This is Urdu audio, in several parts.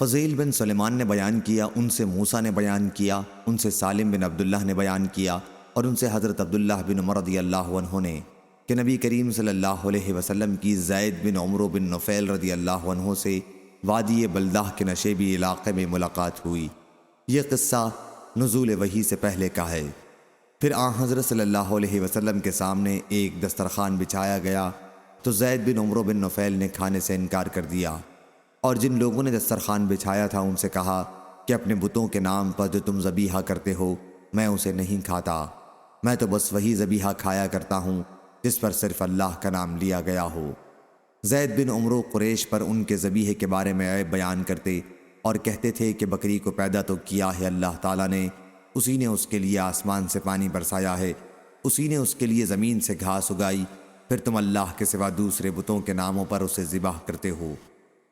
فضیل بن سلیمان نے بیان کیا، ان سے موسیٰ نے بیان کیا، ان سے سالم بن عبداللہ نے بیان کیا اور ان سے حضرت عبداللہ بن عمر رضی اللہ عنہ نے کہ نبی کریم صلی اللہ علیہ وسلم کی زید بن عمرو بن نفیل رضی اللہ عنہ سے وادی بلدہ کے نشیبی علاقے میں ملاقات ہوئی۔ یہ قصہ نزول وحی سے پہلے کا ہے۔ پھر آن حضرت صلی اللہ علیہ وسلم کے سامنے ایک دسترخوان بچھایا گیا تو زید بن عمرو بن نفیل نے کھانے سے انکار کر دیا، اور جن لوگوں نے دسترخوان بچھایا تھا ان سے کہا کہ اپنے بتوں کے نام پر جو تم ذبیحہ کرتے ہو میں اسے نہیں کھاتا، میں تو بس وہی ذبیحہ کھایا کرتا ہوں جس پر صرف اللہ کا نام لیا گیا ہو۔ زید بن عمرو قریش پر ان کے ذبیحے کے بارے میں عیب بیان کرتے اور کہتے تھے کہ بکری کو پیدا تو کیا ہے اللہ تعالیٰ نے، اسی نے اس کے لیے آسمان سے پانی برسایا ہے، اسی نے اس کے لیے زمین سے گھاس اگائی، پھر تم اللہ کے سوا دوسرے بتوں کے ناموں پر اسے ذبح کرتے ہو۔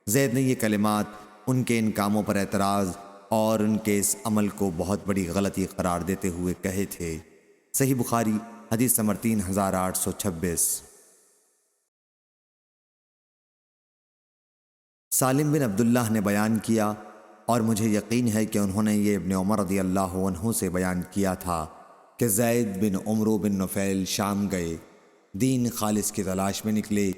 زید نے یہ کلمات ان کے ان کاموں پر اعتراض اور ان کے اس عمل کو بہت بڑی غلطی قرار دیتے ہوئے کہے تھے۔ صحیح بخاری حدیث نمبر 3826۔ سالم بن عبداللہ نے بیان کیا اور مجھے یقین ہے کہ انہوں نے یہ ابن عمر رضی اللہ عنہ سے بیان کیا تھا کہ زید بن عمرو بن نفیل شام گئے، دین خالص کی تلاش میں نکلے۔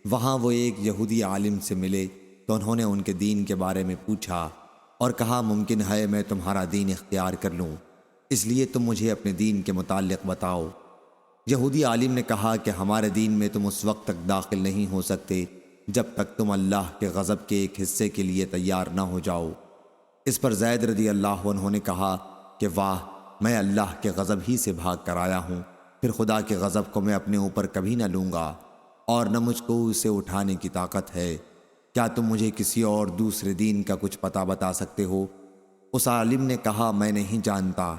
وہاں وہ ایک یہودی عالم سے ملے تو انہوں نے ان کے دین کے بارے میں پوچھا اور کہا ممکن ہے میں تمہارا دین اختیار کر لوں، اس لیے تم مجھے اپنے دین کے متعلق بتاؤ۔ یہودی عالم نے کہا کہ ہمارے دین میں تم اس وقت تک داخل نہیں ہو سکتے جب تک تم اللہ کے غضب کے ایک حصے کے لیے تیار نہ ہو جاؤ۔ اس پر زید رضی اللہ عنہ نے کہا کہ واہ، میں اللہ کے غضب ہی سے بھاگ کر آیا ہوں، پھر خدا کے غضب کو میں اپنے اوپر کبھی نہ لوں گا اور نہ مجھ کو اسے اٹھانے کی طاقت ہے۔ کیا تم مجھے کسی اور دوسرے دین کا کچھ پتہ بتا سکتے ہو؟ اس عالم نے کہا میں نہیں جانتا،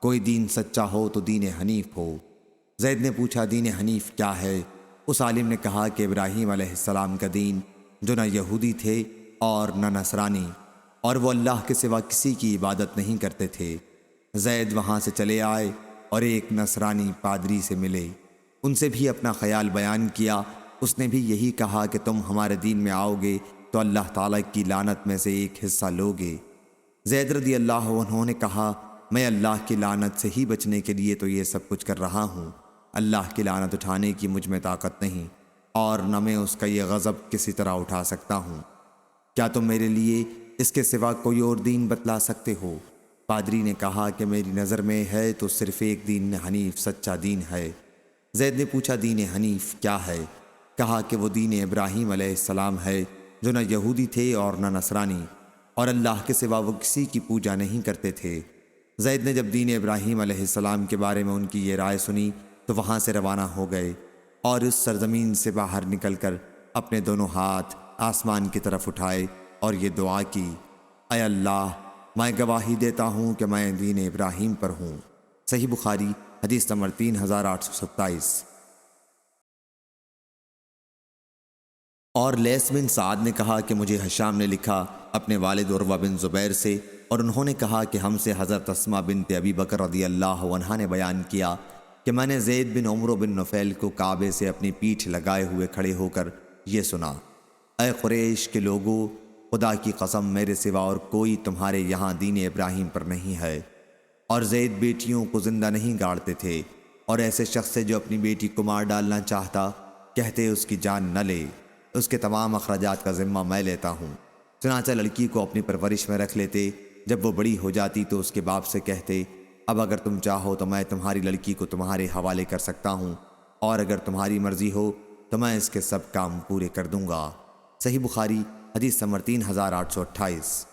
کوئی دین سچا ہو تو دین حنیف ہو۔ زید نے پوچھا دین حنیف کیا ہے؟ اس عالم نے کہا کہ ابراہیم علیہ السلام کا دین، جو نہ یہودی تھے اور نہ نصرانی، اور وہ اللہ کے سوا کسی کی عبادت نہیں کرتے تھے۔ زید وہاں سے چلے آئے اور ایک نصرانی پادری سے ملے، ان سے بھی اپنا خیال بیان کیا۔ اس نے بھی یہی کہا کہ تم ہمارے دین میں آؤ گے تو اللہ تعالیٰ کی لعنت میں سے ایک حصہ لوگے۔ زید رضی اللہ عنہ نے کہا میں اللہ کی لعنت سے ہی بچنے کے لیے تو یہ سب کچھ کر رہا ہوں، اللہ کی لعنت اٹھانے کی مجھ میں طاقت نہیں، اور نہ میں اس کا یہ غضب کسی طرح اٹھا سکتا ہوں۔ کیا تم میرے لیے اس کے سوا کوئی اور دین بتلا سکتے ہو؟ پادری نے کہا کہ میری نظر میں ہے تو صرف ایک دین حنیف سچا دین ہے۔ زید نے پوچھا دین حنیف کیا ہے؟ کہا کہ وہ دین ابراہیم علیہ السلام ہے، جو نہ یہودی تھے اور نہ نصرانی، اور اللہ کے سوا وہ کسی کی پوجا نہیں کرتے تھے۔ زید نے جب دین ابراہیم علیہ السلام کے بارے میں ان کی یہ رائے سنی تو وہاں سے روانہ ہو گئے اور اس سرزمین سے باہر نکل کر اپنے دونوں ہاتھ آسمان کی طرف اٹھائے اور یہ دعا کی، اے اللہ، میں گواہی دیتا ہوں کہ میں دین ابراہیم پر ہوں۔ صحیح بخاری حدیث نمبر 3827۔ اور لیث بن سعد نے کہا کہ مجھے ہشام نے لکھا اپنے والد عروہ بن زبیر سے، اور انہوں نے کہا کہ ہم سے حضرت اسماء بنت ابی بکر رضی اللہ عنہا نے بیان کیا کہ میں نے زید بن عمرو بن نفیل کو کعبے سے اپنی پیٹھ لگائے ہوئے کھڑے ہو کر یہ سنا، اے قریش کے لوگوں، خدا کی قسم میرے سوا اور کوئی تمہارے یہاں دین ابراہیم پر نہیں ہے، اور زید بیٹیوں کو زندہ نہیں گاڑتے تھے، اور ایسے شخص سے جو اپنی بیٹی کو مار ڈالنا چاہتا کہتے اس کی جان نہ لے، اس کے تمام اخراجات کا ذمہ میں لیتا ہوں۔ چنانچہ لڑکی کو اپنی پرورش میں رکھ لیتے، جب وہ بڑی ہو جاتی تو اس کے باپ سے کہتے اب اگر تم چاہو تو میں تمہاری لڑکی کو تمہارے حوالے کر سکتا ہوں، اور اگر تمہاری مرضی ہو تو میں اس کے سب کام پورے کر دوں گا۔ صحیح بخاری حدیث نمبر 3828۔